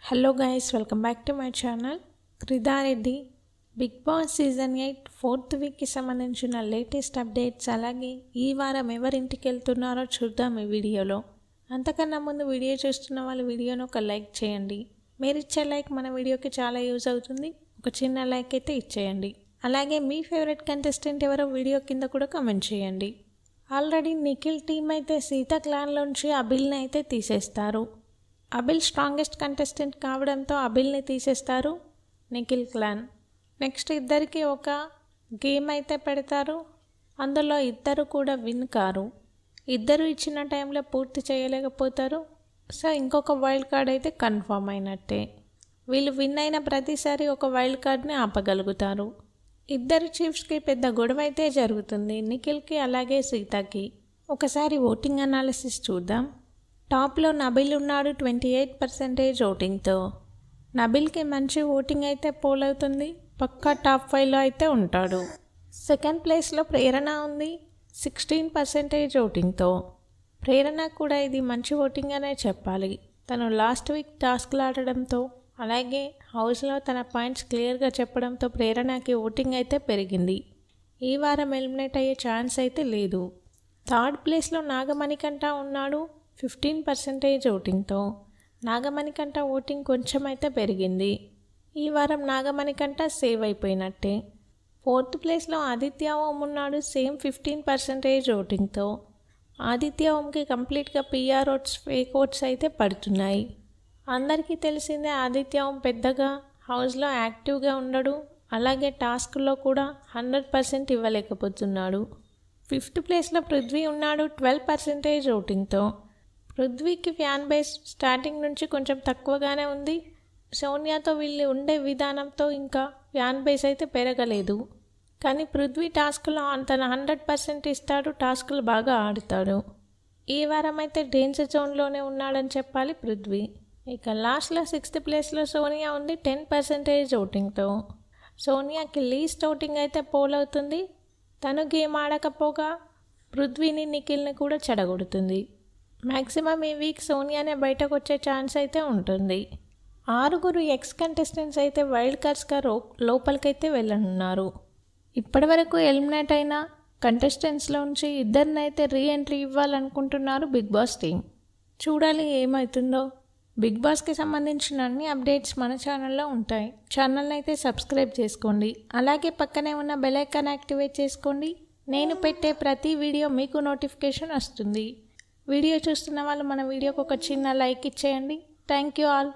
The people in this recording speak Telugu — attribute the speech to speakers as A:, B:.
A: Hello guys, welcome back to my channel. క్రిదారెడ్డి బిగ్ బాస్ సీజన్ 8 4th వీక్కి సంబంధించిన లేటెస్ట్ అప్డేట్స్, అలాగే ఈ వారం ఎవరింటికి వెళ్తున్నారో చూద్దాం ఈ వీడియోలో. అంతకన్నా ముందు వీడియో చూస్తున్న వాళ్ళు వీడియోను ఒక లైక్ చేయండి. మీరు ఇచ్చే లైక్ మన వీడియోకి చాలా యూజ్ అవుతుంది. ఒక చిన్న లైక్ అయితే ఇచ్చేయండి. అలాగే మీ ఫేవరెట్ కంటెస్టెంట్ ఎవరో వీడియో కింద కూడా కమెంట్ చేయండి. ఆల్రెడీ నిఖిల్ టీం అయితే సీత క్లాన్లోంచి అభిల్ని అయితే తీసేస్తారు. అభిల్ స్ట్రాంగెస్ట్ కంటెస్టెంట్ కావడంతో అభిల్ని తీసేస్తారు నిఖిల్ క్లాన్. నెక్స్ట్ ఇద్దరికి ఒక గేమ్ అయితే పెడతారు. అందులో ఇద్దరు కూడా విన్ కారు. ఇద్దరు ఇచ్చిన టైంలో పూర్తి చేయలేకపోతారు. సో ఇంకొక వైల్డ్ కార్డ్ అయితే కన్ఫర్మ్ అయినట్టే. వీళ్ళు విన్ అయిన ప్రతిసారి ఒక వైల్డ్ కార్డ్ని ఆపగలుగుతారు. ఇద్దరు చీఫ్స్కి పెద్ద గొడవ అయితే జరుగుతుంది, నిఖిల్కి అలాగే సీతకి. ఒకసారి ఓటింగ్ అనాలిసిస్ చూద్దాం. టాప్లో నబిల్ ఉన్నాడు 28% ఓటింగ్తో. నబిల్కి మంచి ఓటింగ్ అయితే పోల్ అవుతుంది, పక్కా టాప్ 5లో అయితే ఉంటాడు. సెకండ్ ప్లేస్లో ప్రేరణ ఉంది 16% ఓటింగ్తో. ప్రేరణ కూడా ఇది మంచి ఓటింగ్ అనే చెప్పాలి. తను లాస్ట్ వీక్ టాస్క్లు ఆడడంతో, అలాగే హౌస్లో తన పాయింట్స్ క్లియర్గా చెప్పడంతో ప్రేరణకి ఓటింగ్ అయితే పెరిగింది. ఈ వారం ఎలిమినేట్ అయ్యే ఛాన్స్ అయితే లేదు. థర్డ్ ప్లేస్లో నాగమణికంఠ ఉన్నాడు 15% ఓటింగ్తో. నాగమణికంఠ ఓటింగ్ కొంచెం అయితే పెరిగింది. ఈ వారం నాగమణికంఠ సేవ్ అయిపోయినట్టే. ఫోర్త్ ప్లేస్లో ఆదిత్య ఓం ఉన్నాడు సేమ్ 15% ఓటింగ్తో. ఆదిత్య ఓంకి కంప్లీట్గా పిఆర్ ఓట్స్, ఫేక్ ఓట్స్ అయితే పడుతున్నాయి. అందరికీ తెలిసిందే ఆదిత్య ఓం పెద్దగా హౌస్లో యాక్టివ్గా ఉండడు, అలాగే టాస్క్లో కూడా 100% ఇవ్వలేకపోతున్నాడు. ఫిఫ్త్ ప్లేస్లో పృథ్వీ ఉన్నాడు 12% ఓటింగ్తో. పృథ్వీకి ఫ్యాన్ బేస్ స్టార్టింగ్ నుంచి కొంచెం తక్కువగానే ఉంది. సోనియాతో వీళ్ళు ఉండే విధానంతో ఇంకా ఫ్యాన్ బేస్ అయితే పెరగలేదు. కానీ పృథ్వీ టాస్క్లో తన 100% ఇస్తాడు, టాస్క్లు బాగా ఆడుతాడు. ఈ వారం అయితే డేంజర్ జోన్లోనే ఉన్నాడని చెప్పాలి పృథ్వీ. ఇక లాస్ట్లో 6th ప్లేస్లో సోనియా ఉంది 10% ఓటింగ్తో. సోనియాకి లీస్ట్ ఓటింగ్ అయితే పోల్ అవుతుంది. తను గేమ్ ఆడకపోగా పృథ్వీని, నిఖిల్ని కూడా చెడగొడుతుంది. మ్యాక్సిమం ఈ వీక్ సోనియానే బయటకు వచ్చే ఛాన్స్ అయితే ఉంటుంది. 6 ఎక్స్ కంటెస్టెంట్స్ అయితే వైల్డ్ కార్డ్స్గా లోపలికైతే వెళ్ళనున్నారు. ఇప్పటివరకు ఎలిమినేట్ అయిన కంటెస్టెంట్స్లోంచి ఇద్దరినైతే రీఎంట్రీ ఇవ్వాలనుకుంటున్నారు బిగ్ బాస్ టీం. చూడాలి ఏమవుతుందో. బిగ్ బాస్కి సంబంధించిన అన్ని అప్డేట్స్ మన ఛానల్లో ఉంటాయి. ఛానల్ని అయితే సబ్స్క్రైబ్ చేసుకోండి. అలాగే పక్కనే ఉన్న బెల్ ఐకాన్ యాక్టివేట్ చేసుకోండి. నేను పెట్టే ప్రతి వీడియో మీకు నోటిఫికేషన్ వస్తుంది. వీడియో చూస్తున్న వాళ్ళు మన వీడియోకి ఒక చిన్న లైక్ ఇచ్చేయండి. Thank you all.